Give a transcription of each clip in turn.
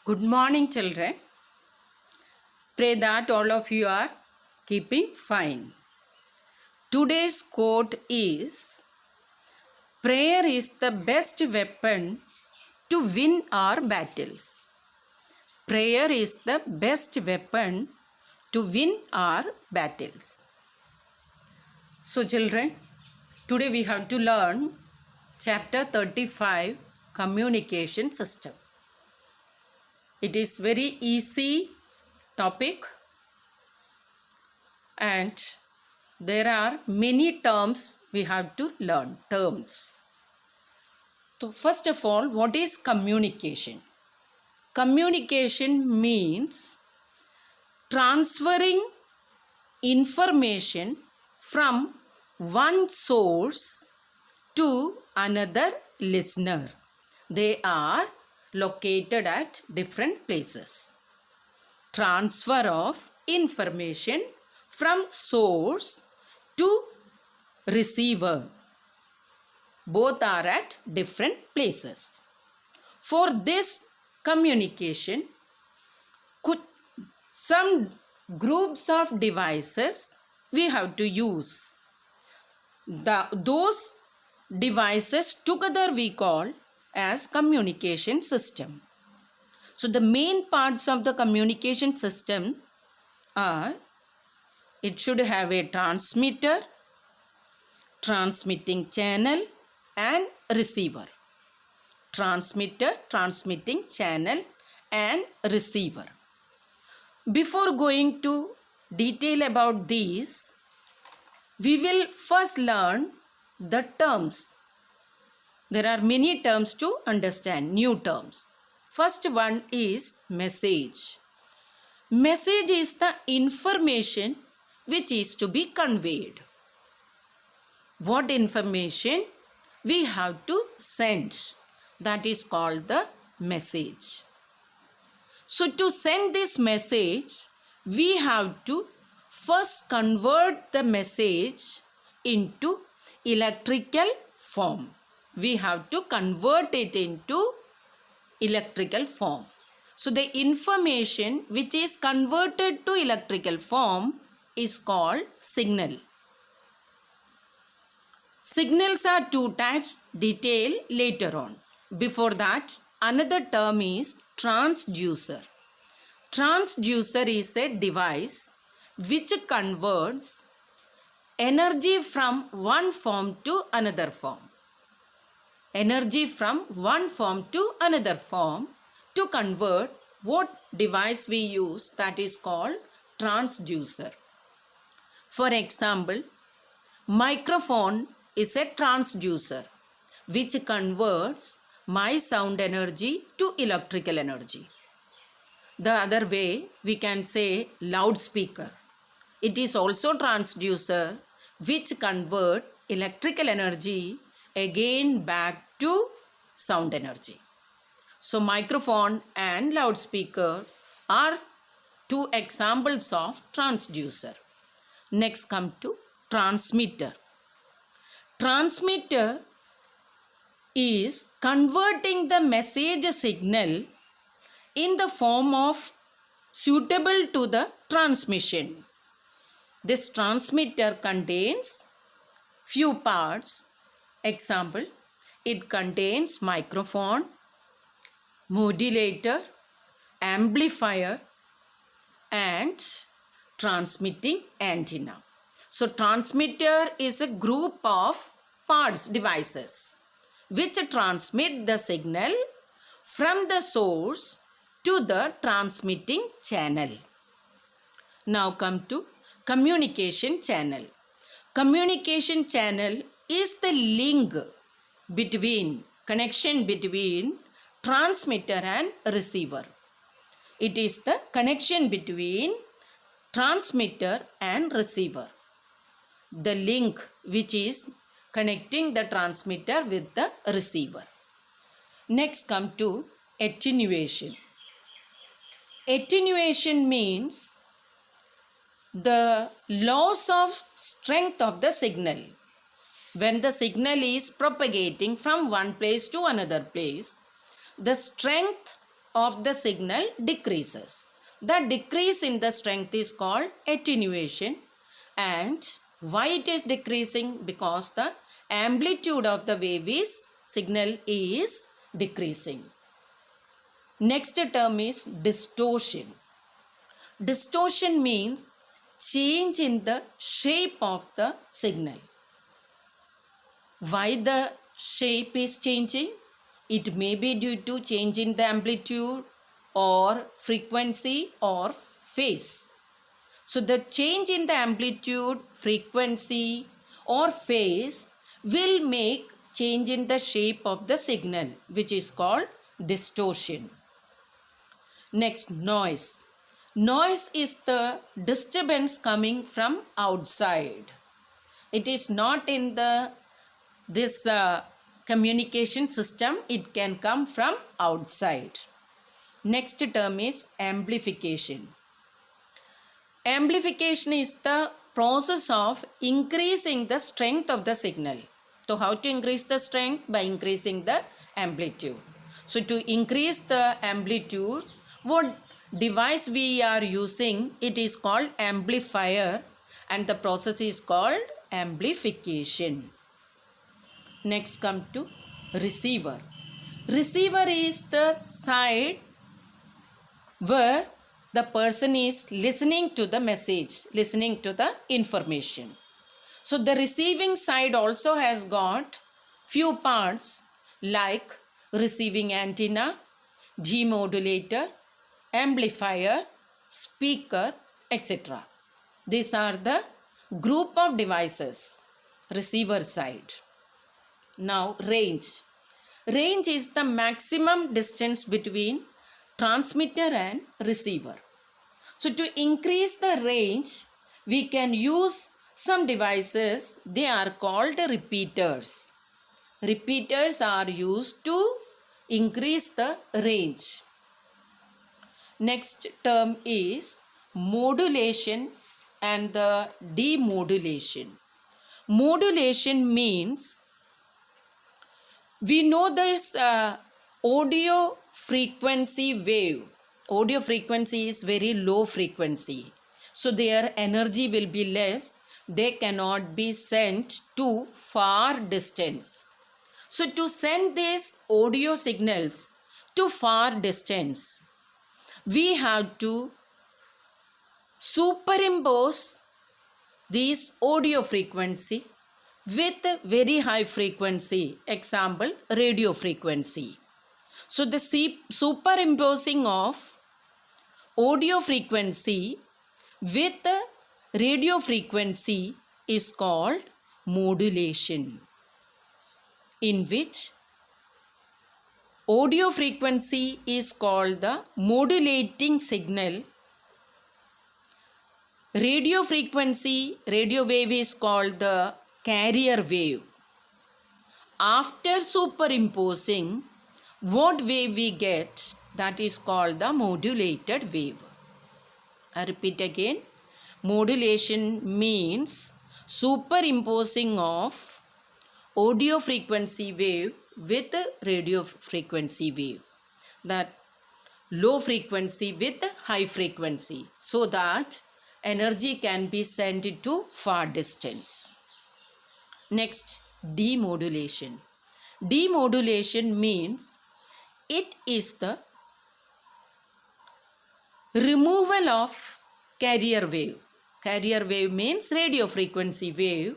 Good morning, children. Pray that all of you are keeping fine. Today's quote is: prayer is the best weapon to win our battles. Prayer is the best weapon to win our battles. So, children, today we have to learn chapter 35, Communication System. It is very easy topic and there are many terms we have to learn. So first of all, what is communication? Communication means transferring information from one source to another listener. They are located at different places. Transfer of information from source to receiver. Both are at different places. For this communication, some groups of devices we have to use. Those devices together we call as communication system. So the main parts of the communication system are: it should have a transmitter, transmitting channel, and receiver. Transmitter, transmitting channel, and receiver. Before going to detail about these, we will first learn the terms. There are many terms to understand, new terms. First one is message. Message is the information which is to be conveyed. What information we have to send, that is called the message. So to send this message, we have to first convert the message into electrical form. We have to convert it into electrical form. So the information which is converted to electrical form is called signal. Signals are two types, detail later on. Before that, another term is transducer. Transducer is a device which converts energy from one form to another form. Energy from one form to another form. To convert, what device we use, that is called transducer. For example, microphone is a transducer which converts my sound energy to electrical energy. The other way we can say loudspeaker. It is also transducer which convert electrical energy again back to sound energy. So microphone and loudspeaker are two examples of transducer. Next come to transmitter. Transmitter is converting the message signal in the form of suitable to the transmission. This transmitter contains few parts. Example, it contains microphone, modulator, amplifier, and transmitting antenna. So transmitter is a group of parts, devices, which transmit the signal from the source to the transmitting channel. Now come to communication channel. Communication channel is the link between, connection between transmitter and receiver. It is the connection between transmitter and receiver. The link which is connecting the transmitter with the receiver. Next come to attenuation. Attenuation means the loss of strength of the signal. When the signal is propagating from one place to another place, the strength of the signal decreases. The decrease in the strength is called attenuation. And why it is decreasing? Because the amplitude of the signal is decreasing. Next term is distortion. Distortion means change in the shape of the signal. Why the shape is changing? It may be due to change in the amplitude or frequency or phase. So the change in the amplitude, frequency or phase will make change in the shape of the signal, which is called distortion. Next, noise. Noise is the disturbance coming from outside. It is not in this communication system. It can come from outside. Next term is amplification. Amplification is the process of increasing the strength of the signal. So how to increase the strength? By increasing the amplitude. So to increase the amplitude, what device we are using, it is called amplifier, and the process is called amplification. Next come to receiver. Receiver is the side where the person is listening to the message, listening to the information. So the receiving side also has got few parts like receiving antenna, demodulator, amplifier, speaker, etc. These are the group of devices, receiver side. Now range. Range is the maximum distance between transmitter and receiver. So to increase the range, we can use some devices. They are called repeaters. Repeaters are used to increase the range. Next term is modulation and the demodulation. Modulation means we know this audio frequency wave. Audio frequency is very low frequency. So their energy will be less. They cannot be sent to far distance. So to send these audio signals to far distance, we have to superimpose this audio frequency with very high frequency, example radio frequency. So the superimposing of audio frequency with radio frequency is called modulation, in which audio frequency is called the modulating signal. Radio frequency, radio wave is called the carrier wave. After superimposing, what wave we get, that is called the modulated wave. I repeat again. Modulation means superimposing of audio frequency wave with radio frequency wave, that low frequency with high frequency, so that energy can be sent to far distance. Next, demodulation. Demodulation means it is the removal of carrier wave. Carrier wave means radio frequency wave,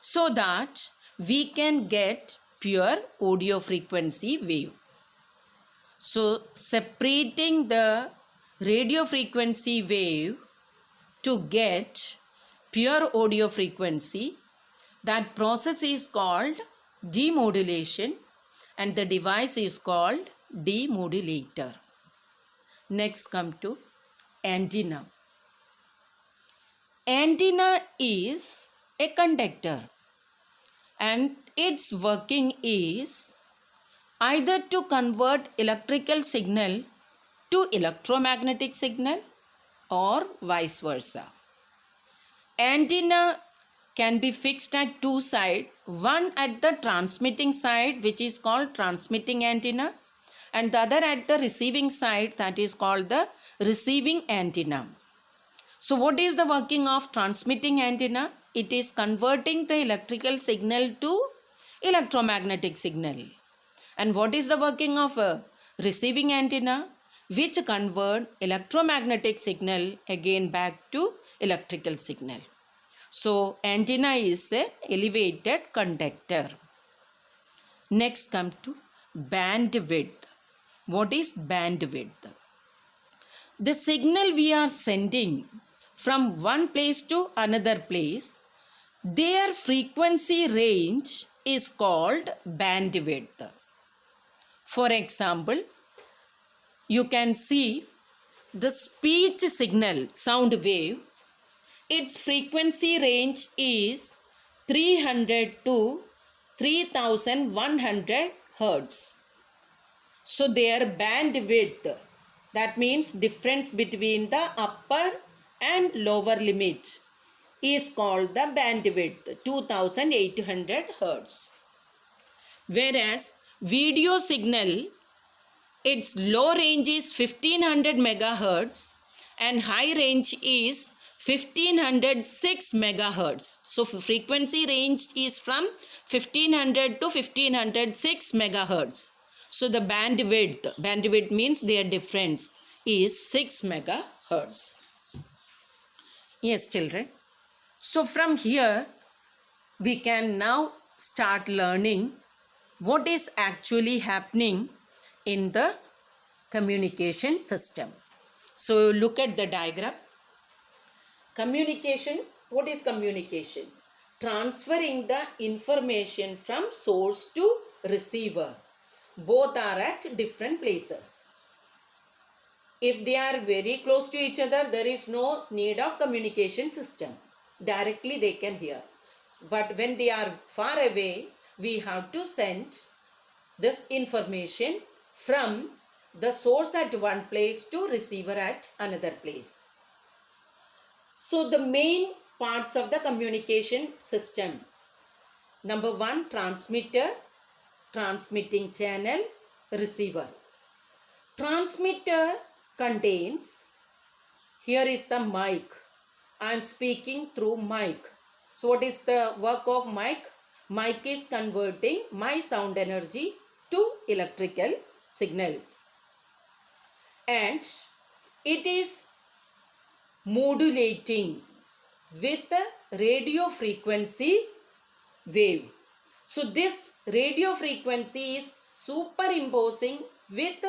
so that we can get pure audio frequency wave. So separating the radio frequency wave to get pure audio frequency, that process is called demodulation, and the device is called demodulator. Next come to antenna. Antenna is a conductor, and its working is either to convert electrical signal to electromagnetic signal or vice versa. Antenna can be fixed at two sides, one at the transmitting side, which is called transmitting antenna, and the other at the receiving side, that is called the receiving antenna. So what is the working of transmitting antenna? It is converting the electrical signal to electromagnetic signal. And what is the working of a receiving antenna? Which convert electromagnetic signal again back to electrical signal. So antenna is a elevated conductor. Next come to bandwidth. What is bandwidth? The signal we are sending from one place to another place, their frequency range is called bandwidth. For example, you can see the speech signal sound wave, its frequency range is 300 to 3100 Hertz. So their bandwidth, that means difference between the upper and lower limit, is called the bandwidth 2800 Hertz. Whereas video signal, its low range is 1500 megahertz and high range is 1506 megahertz. So frequency range is from 1500 to 1506 megahertz. So the bandwidth means their difference is 6 megahertz. Yes, children. So from here we can now start learning what is actually happening in the communication system. So look at the diagram. Communication, what is communication? Transferring the information from source to receiver. Both are at different places. If they are very close to each other, there is no need of communication system. Directly they can hear. But when they are far away, we have to send this information from the source at one place to receiver at another place. So the main parts of the communication system. Number one, transmitter, transmitting channel, receiver. Transmitter contains, here is the mic. I am speaking through mic. So what is the work of mic? Mic is converting my sound energy to electrical signals. And it is modulating with a radio frequency wave. So this radio frequency is superimposing with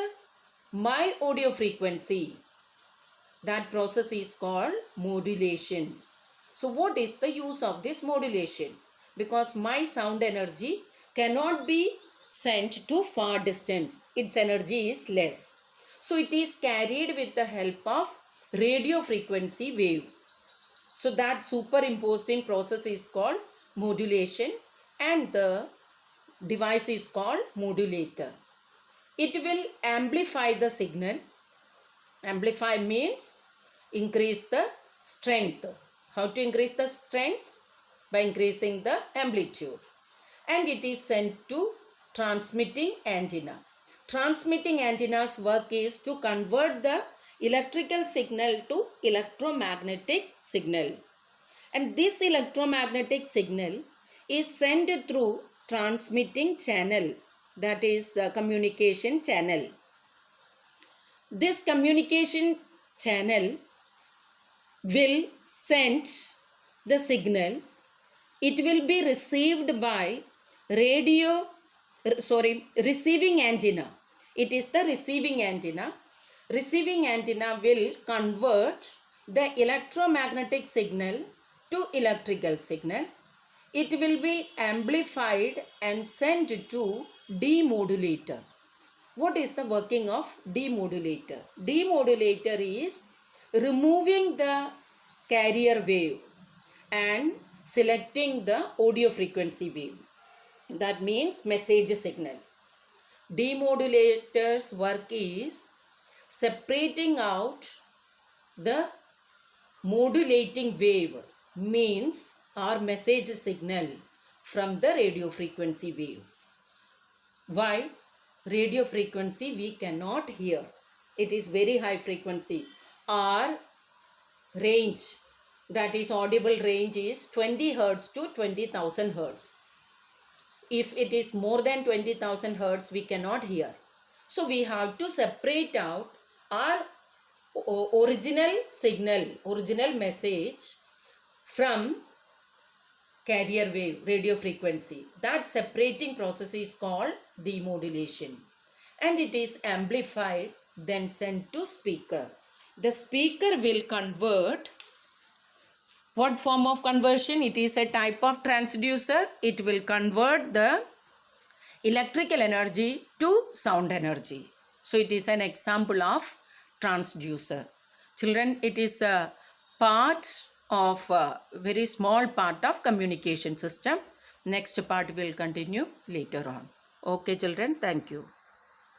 my audio frequency. That process is called modulation. So what is the use of this modulation? Because my sound energy cannot be sent to far distance. Its energy is less. So it is carried with the help of radio frequency wave. So that superimposing process is called modulation and the device is called modulator. It will amplify the signal. Amplify means increase the strength. How to increase the strength? By increasing the amplitude. And it is sent to transmitting antenna. Transmitting antenna's work is to convert the electrical signal to electromagnetic signal. And this electromagnetic signal is sent through transmitting channel, that is the communication channel. This communication channel will send the signals. It will be received by receiving antenna. It is the receiving antenna. Receiving antenna will convert the electromagnetic signal to electrical signal. It will be amplified and sent to demodulator. What is the working of demodulator? Demodulator is removing the carrier wave and selecting the audio frequency wave. That means message signal. Demodulator's work is separating out the modulating wave means or message signal from the radio frequency wave. Why? radio frequency we cannot hear. It is very high frequency. Our range, that is audible range, is 20 hertz to 20,000 hertz. If it is more than 20,000 hertz, we cannot hear. So we have to separate out our original signal, original message from carrier wave, radio frequency. That separating process is called demodulation, and it is amplified then sent to speaker. The speaker will convert. What form of conversion? It is a type of transducer. It will convert the electrical energy to sound energy. So it is an example of transducer. Children, it is a part of a very small part of communication system. Next part will continue later on. Okay children, thank you.